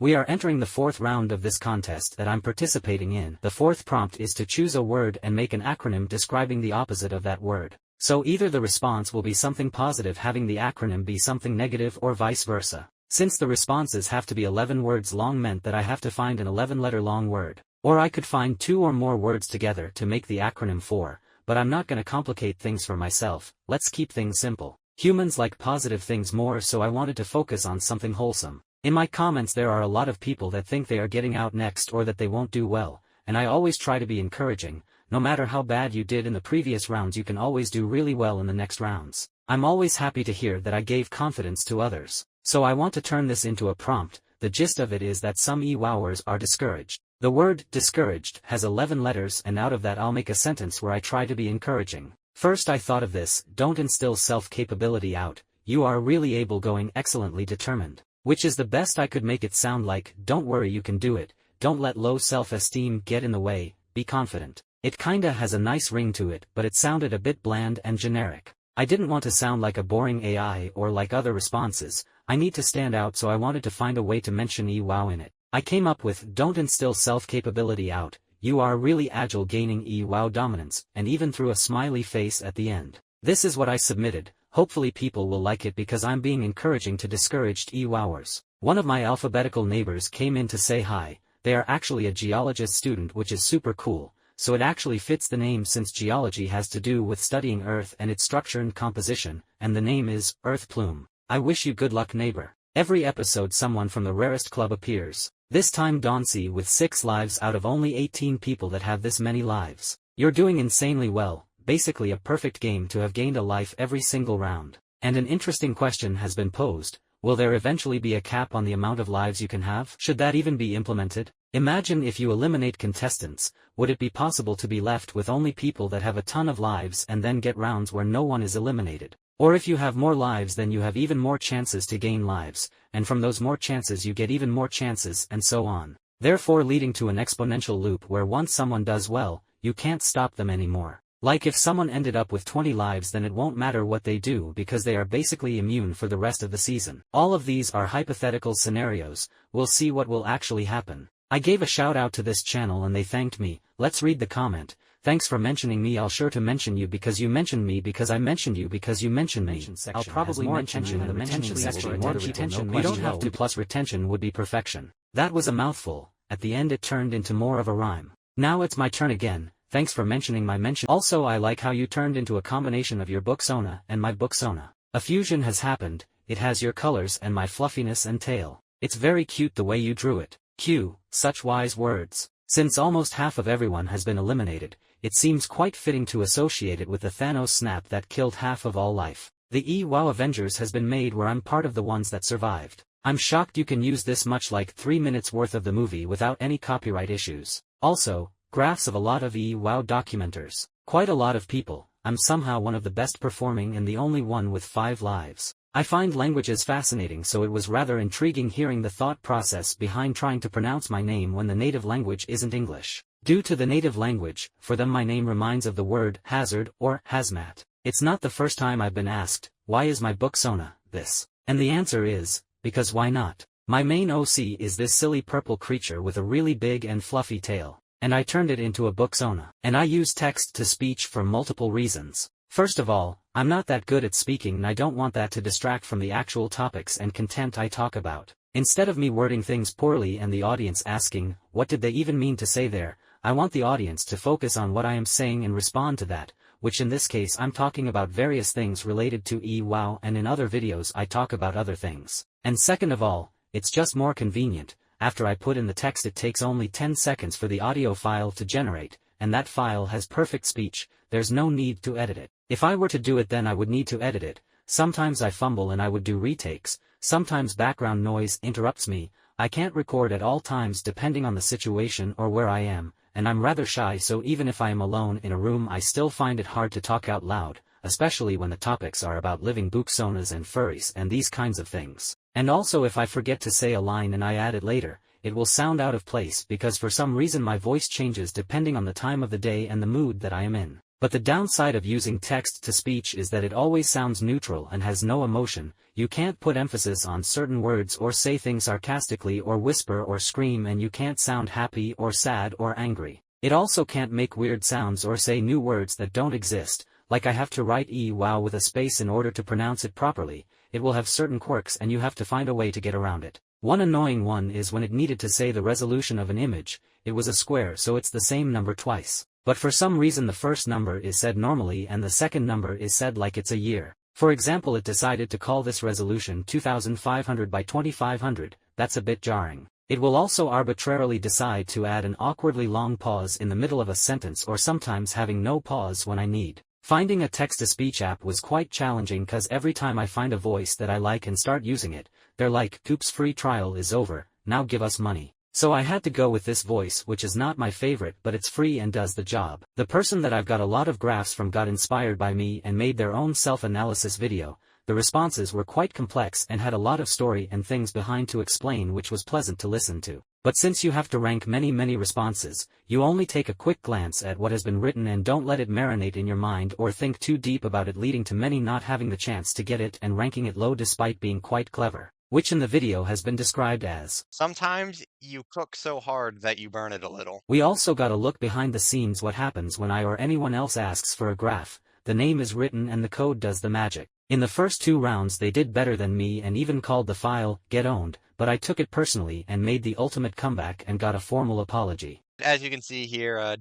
We are entering the fourth round of this contest that I'm participating in. The fourth prompt is to choose a word and make an acronym describing the opposite of that word. So either the response will be something positive having the acronym be something negative or vice versa. Since the responses have to be 11 words long meant that I have to find an 11-letter long word. Or I could find 2 or more words together to make the acronym 4, but I'm not gonna complicate things for myself, let's keep things simple. Humans like positive things more, so I wanted to focus on something wholesome. In my comments there are a lot of people that think they are getting out next or that they won't do well, and I always try to be encouraging. No matter how bad you did in the previous rounds, you can always do really well in the next rounds. I'm always happy to hear that I gave confidence to others. So I want to turn this into a prompt. The gist of it is that some EWOWers are discouraged. The word discouraged has 11 letters, and out of that I'll make a sentence where I try to be encouraging. First I thought of this: don't instill self-capability out, you are really able, going excellently determined. Which is the best I could make it sound like. Don't worry, you can do it, don't let low self-esteem get in the way, be confident. It kinda has a nice ring to it, but it sounded a bit bland and generic. I didn't want to sound like a boring AI or like other responses. I need to stand out, so I wanted to find a way to mention EWOW in it. I came up with don't instill self-capability out, you are really agile, gaining EWOW dominance, and even threw a smiley face at the end. This is what I submitted. Hopefully people will like it because I'm being encouraging to discouraged EWOWers. One of my alphabetical neighbors came in to say hi. They are actually a geologist student, which is super cool, so it actually fits the name since geology has to do with studying Earth and its structure and composition, and the name is Earth Plume. I wish you good luck, neighbor. Every episode someone from the rarest club appears. This time Dauncey with 6 lives out of only 18 people that have this many lives. You're doing insanely well, basically a perfect game to have gained a life every single round. And an interesting question has been posed: will there eventually be a cap on the amount of lives you can have? Should that even be implemented? Imagine if you eliminate contestants, would it be possible to be left with only people that have a ton of lives and then get rounds where no one is eliminated? Or if you have more lives, then you have even more chances to gain lives, and from those more chances you get even more chances, and so on. Therefore leading to an exponential loop where once someone does well, you can't stop them anymore. Like if someone ended up with 20 lives, then it won't matter what they do because they are basically immune for the rest of the season. All of these are hypothetical scenarios, we'll see what will actually happen. I gave a shout out to this channel and they thanked me. Let's read the comment. Thanks for mentioning me. I'll sure to mention you because you mentioned me because I mentioned you because you mentioned me. I'll probably mention you in the retention section. More retention, we don't have to, plus retention would be perfection. That was a mouthful. At the end it turned into more of a rhyme. Now it's my turn again. Thanks for mentioning my mention. Also I like how you turned into a combination of your booksona and my booksona. A fusion has happened. It has your colors and my fluffiness and tail. It's very cute the way you drew it. Q, such wise words. Since almost half of everyone has been eliminated, it seems quite fitting to associate it with the Thanos snap that killed half of all life. The EWOW Avengers has been made where I'm part of the ones that survived. I'm shocked you can use this much, like 3 minutes worth of the movie, without any copyright issues. Also, graphs of a lot of EWOW documenters. Quite a lot of people. I'm somehow one of the best performing and the only one with 5 lives. I find languages fascinating, so it was rather intriguing hearing the thought process behind trying to pronounce my name when the native language isn't English. Due to the native language, for them my name reminds of the word hazard or hazmat. It's not the first time I've been asked, why is my booksona this? And the answer is, because why not? My main OC is this silly purple creature with a really big and fluffy tail, and I turned it into a booksona. And I use text-to-speech for multiple reasons. First of all, I'm not that good at speaking and I don't want that to distract from the actual topics and content I talk about. Instead of me wording things poorly and the audience asking, what did they even mean to say there, I want the audience to focus on what I am saying and respond to that, which in this case I'm talking about various things related to EWOW, and in other videos I talk about other things. And second of all, it's just more convenient. After I put in the text it takes only 10 seconds for the audio file to generate, and that file has perfect speech, there's no need to edit it. If I were to do it then I would need to edit it. Sometimes I fumble and I would do retakes, sometimes background noise interrupts me, I can't record at all times depending on the situation or where I am, and I'm rather shy, so even if I am alone in a room I still find it hard to talk out loud, especially when the topics are about living booksonas and furries and these kinds of things. And also if I forget to say a line and I add it later, it will sound out of place because for some reason my voice changes depending on the time of the day and the mood that I am in. But the downside of using text-to-speech is that it always sounds neutral and has no emotion. You can't put emphasis on certain words or say things sarcastically or whisper or scream, and you can't sound happy or sad or angry. It also can't make weird sounds or say new words that don't exist, like I have to write EWOW with a space in order to pronounce it properly. It will have certain quirks and you have to find a way to get around it. One annoying one is when it needed to say the resolution of an image, it was a square so it's the same number twice. But for some reason the first number is said normally and the second number is said like it's a year. For example, it decided to call this resolution 2500 by 2500, that's a bit jarring. It will also arbitrarily decide to add an awkwardly long pause in the middle of a sentence, or sometimes having no pause when I need. Finding a text-to-speech app was quite challenging cause every time I find a voice that I like and start using it, they're like, "Oops, free trial is over, now give us money." So I had to go with this voice, which is not my favorite but it's free and does the job. The person that I've got a lot of graphs from got inspired by me and made their own self-analysis video. The responses were quite complex and had a lot of story and things behind to explain, which was pleasant to listen to. But since you have to rank many responses, you only take a quick glance at what has been written and don't let it marinate in your mind or think too deep about it, leading to many not having the chance to get it and ranking it low despite being quite clever, which in the video has been described as, "Sometimes you cook so hard that you burn it a little." We also got a look behind the scenes what happens when I or anyone else asks for a graph. The name is written and the code does the magic. In the first 2 rounds they did better than me and even called the file, "Get Owned," but I took it personally and made the ultimate comeback and got a formal apology. As you can see here,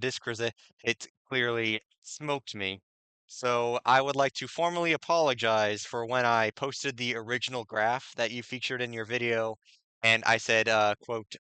it clearly smoked me. So I would like to formally apologize for when I posted the original graph that you featured in your video, and I said, quote,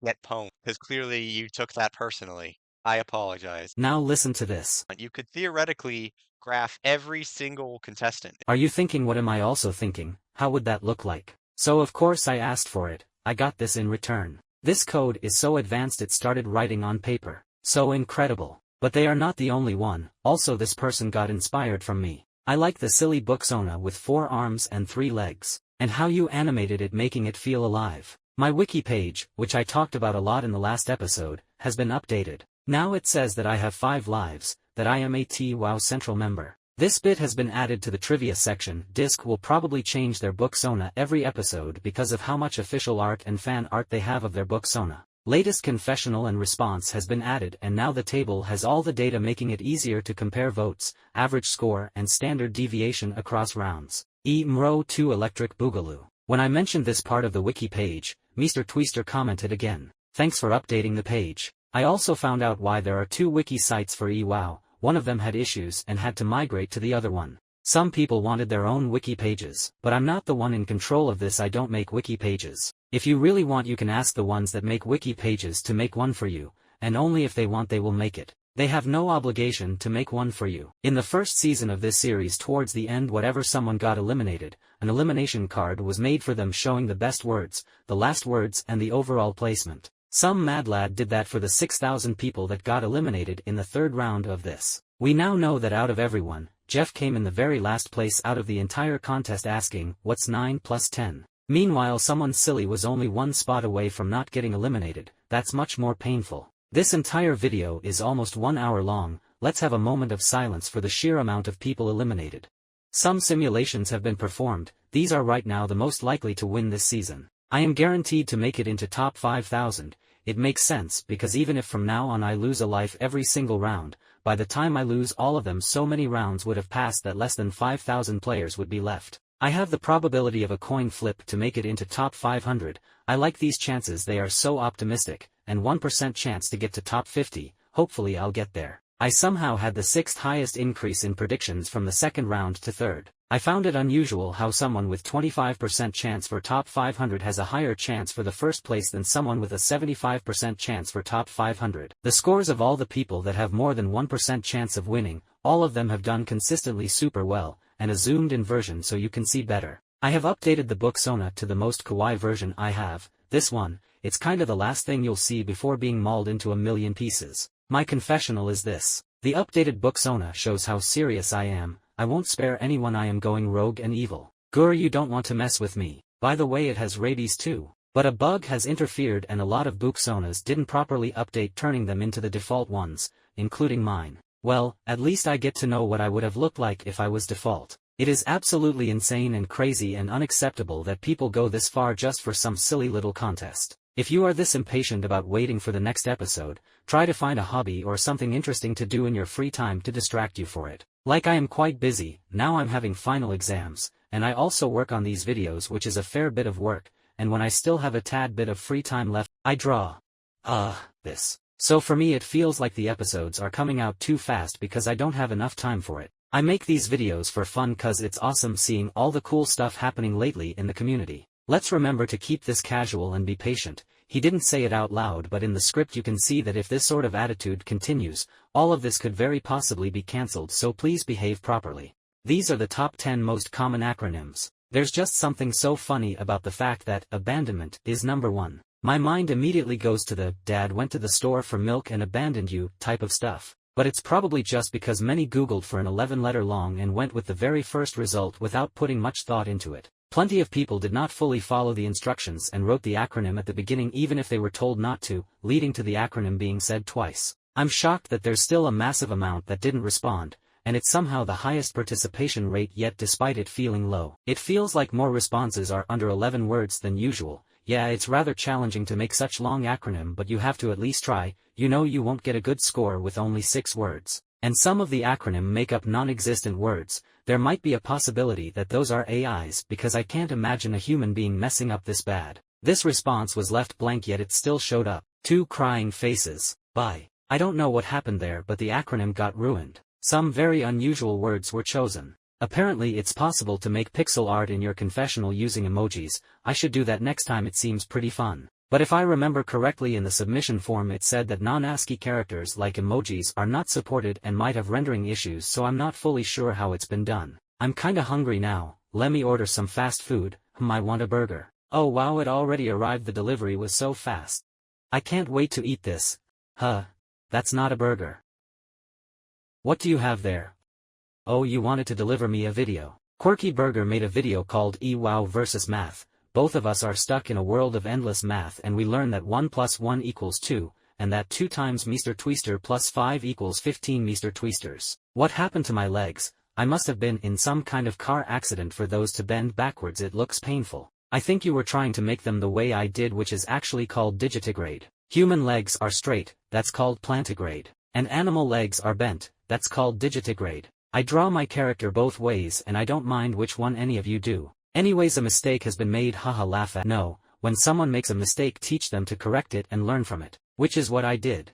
"get pwned," because clearly you took that personally. I apologize. Now listen to this. You could theoretically graph every single contestant. Are you thinking, what am I also thinking? How would that look like? So of course I asked for it. I got this in return. This code is so advanced it started writing on paper. So incredible. But they are not the only one. Also, this person got inspired from me. I like the silly booksona with 4 arms and 3 legs. And how you animated it, making it feel alive. My wiki page, which I talked about a lot in the last episode, has been updated. Now it says that I have 5 lives, that I am a TWOW Central member. This bit has been added to the trivia section. Disc will probably change their booksona every episode because of how much official art and fan art they have of their booksona. Latest confessional and response has been added, and now the table has all the data, making it easier to compare votes, average score and standard deviation across rounds. EWOW 2 Electric Boogaloo. When I mentioned this part of the wiki page, Mr. Twister commented again, "Thanks for updating the page." I also found out why there are 2 wiki sites for EWOW. One of them had issues and had to migrate to the other one. Some people wanted their own wiki pages, but I'm not the one in control of this. I don't make wiki pages. If you really want, you can ask the ones that make wiki pages to make one for you, and only if they want they will make it. They have no obligation to make one for you. In the first season of this series, towards the end, whatever someone got eliminated, an elimination card was made for them showing the best words, the last words and the overall placement. Some mad lad did that for the 6,000 people that got eliminated in the 3rd round of this. We now know that out of everyone, Jeff came in the very last place out of the entire contest, asking, "What's 9 plus 10? Meanwhile, someone silly was only 1 spot away from not getting eliminated. That's much more painful. This entire video is almost 1 hour long. Let's have a moment of silence for the sheer amount of people eliminated. Some simulations have been performed. These are right now the most likely to win this season. I am guaranteed to make it into top 5,000. It makes sense because even if from now on I lose a life every single round, by the time I lose all of them, so many rounds would have passed that less than 5,000 players would be left. I have the probability of a coin flip to make it into top 500. I like these chances, they are so optimistic, and 1% chance to get to top 50, hopefully I'll get there. I somehow had the 6th highest increase in predictions from the 2nd round to 3rd. I found it unusual how someone with 25% chance for top 500 has a higher chance for the first place than someone with a 75% chance for top 500. The scores of all the people that have more than 1% chance of winning, all of them have done consistently super well, and a zoomed in version so you can see better. I have updated the booksona to the most kawaii version I have. This one, it's kinda the last thing you'll see before being mauled into a million pieces. My confessional is this. The updated booksona shows how serious I am. I won't spare anyone. I am going rogue and evil. Gur, you don't want to mess with me. By the way, it has rabies too. But a bug has interfered and a lot of booksonas didn't properly update, turning them into the default ones, including mine. Well, at least I get to know what I would have looked like if I was default. It is absolutely insane and crazy and unacceptable that people go this far just for some silly little contest. If you are this impatient about waiting for the next episode, try to find a hobby or something interesting to do in your free time to distract you for it. Like I am quite busy, now I'm having final exams, and I also work on these videos, which is a fair bit of work, and when I still have a tad bit of free time left, I draw. This. So for me it feels like the episodes are coming out too fast because I don't have enough time for it. I make these videos for fun cause it's awesome seeing all the cool stuff happening lately in the community. Let's remember to keep this casual and be patient. He didn't say it out loud, but in the script you can see that if this sort of attitude continues, all of this could very possibly be cancelled, so please behave properly. These are the top 10 most common acronyms. There's just something so funny about the fact that abandonment is number 1. My mind immediately goes to the "Dad went to the store for milk and abandoned you" type of stuff. But it's probably just because many Googled for an 11-letter long and went with the very first result without putting much thought into it. Plenty of people did not fully follow the instructions and wrote the acronym at the beginning even if they were told not to, leading to the acronym being said twice. I'm shocked that there's still a massive amount that didn't respond, and it's somehow the highest participation rate yet despite it feeling low. It feels like more responses are under 11 words than usual. Yeah, it's rather challenging to make such long acronym, but you have to at least try. You know you won't get a good score with only 6 words. And some of the acronym make up non-existent words. There might be a possibility that those are AIs because I can't imagine a human being messing up this bad. This response was left blank yet it still showed up. 2 crying faces. Bye. I don't know what happened there, but the acronym got ruined. Some very unusual words were chosen. Apparently it's possible to make pixel art in your confessional using emojis. I should do that next time, it seems pretty fun. But if I remember correctly in the submission form it said that non-ASCII characters like emojis are not supported and might have rendering issues, so I'm not fully sure how it's been done. I'm kinda hungry now, let me order some fast food. I want a burger. Oh wow, it already arrived, the delivery was so fast. I can't wait to eat this. That's not a burger. What do you have there? Oh, you wanted to deliver me a video. Quirky Burger made a video called EWOW versus Math. Both of us are stuck in a world of endless math and we learn that 1 + 1 = 2, and that 2 times Mr. Twister plus 5 = 15 Mr. Twisters. What happened to my legs? I must have been in some kind of car accident for those to bend backwards, it looks painful. I think you were trying to make them the way I did, which is actually called digitigrade. Human legs are straight, that's called plantigrade. And animal legs are bent, that's called digitigrade. I draw my character both ways and I don't mind which one any of you do. Anyways, a mistake has been made, haha, laugh at. No, when someone makes a mistake teach them to correct it and learn from it. Which is what I did.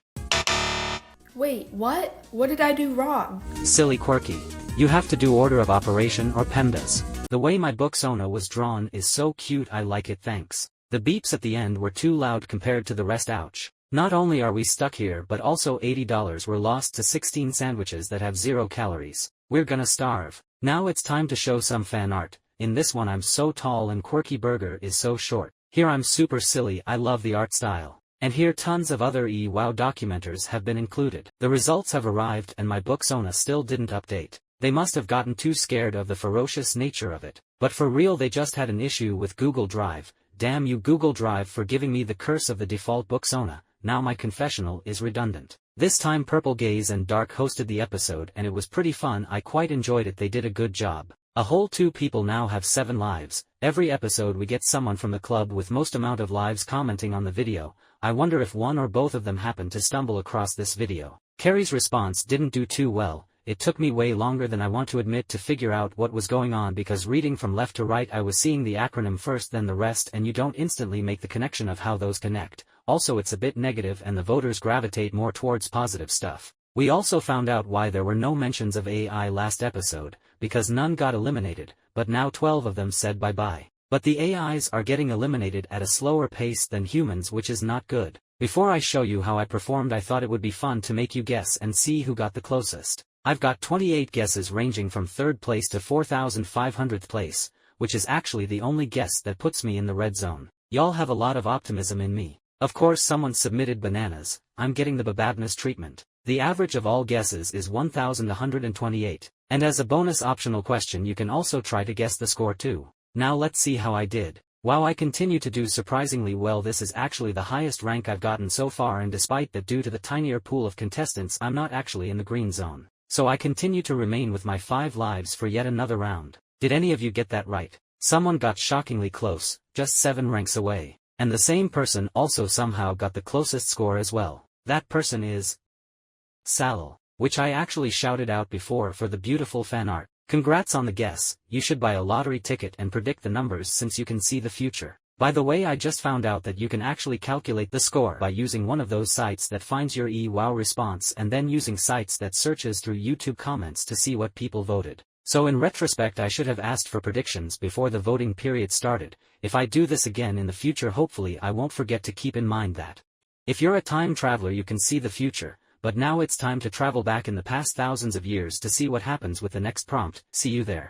Wait, what? What did I do wrong? Silly Quirky. You have to do order of operation or PEMDAS. The way my booksona was drawn is so cute, I like it, thanks. The beeps at the end were too loud compared to the rest, ouch. Not only are we stuck here but also $80 were lost to 16 sandwiches that have 0 calories. We're gonna starve. Now it's time to show some fan art. In this one I'm so tall and Quirky Burger is so short. Here I'm super silly, I love the art style. And here tons of other EWOW documenters have been included. The results have arrived and my booksona still didn't update. They must have gotten too scared of the ferocious nature of it. But for real, they just had an issue with Google Drive. Damn you Google Drive for giving me the curse of the default booksona. Now my confessional is redundant. This time Purple Gaze and Dark hosted the episode and it was pretty fun, I quite enjoyed it, they did a good job. A whole 2 people now have 7 lives. Every episode we get someone from the club with most amount of lives commenting on the video. I wonder if one or both of them happened to stumble across this video. Carrie's response didn't do too well. It took me way longer than I want to admit to figure out what was going on because reading from left to right I was seeing the acronym first then the rest and you don't instantly make the connection of how those connect. Also it's a bit negative and the voters gravitate more towards positive stuff. We also found out why there were no mentions of AI last episode, because none got eliminated, but now 12 of them said bye-bye. But the AIs are getting eliminated at a slower pace than humans, which is not good. Before I show you how I performed I thought it would be fun to make you guess and see who got the closest. I've got 28 guesses ranging from 3rd place to 4,500th place, which is actually the only guess that puts me in the red zone. Y'all have a lot of optimism in me. Of course someone submitted bananas, I'm getting the bababness treatment. The average of all guesses is 1,128. And as a bonus optional question you can also try to guess the score too. Now let's see how I did. Wow, I continue to do surprisingly well. This is actually the highest rank I've gotten so far, and despite that, due to the tinier pool of contestants, I'm not actually in the green zone. So I continue to remain with my 5 lives for yet another round. Did any of you get that right? Someone got shockingly close, just 7 ranks away. And the same person also somehow got the closest score as well. That person is Salil, which I actually shouted out before for the beautiful fan art. Congrats on the guess. You should buy a lottery ticket and predict the numbers since you can see the future. By the way, I just found out that you can actually calculate the score by using one of those sites that finds your EWOW response and then using sites that searches through YouTube comments to see what people voted. So in retrospect, I should have asked for predictions before the voting period started. If I do this again in the future, hopefully I won't forget to keep in mind that. If you're a time traveler, you can see the future, but now it's time to travel back in the past thousands of years to see what happens with the next prompt. See you there.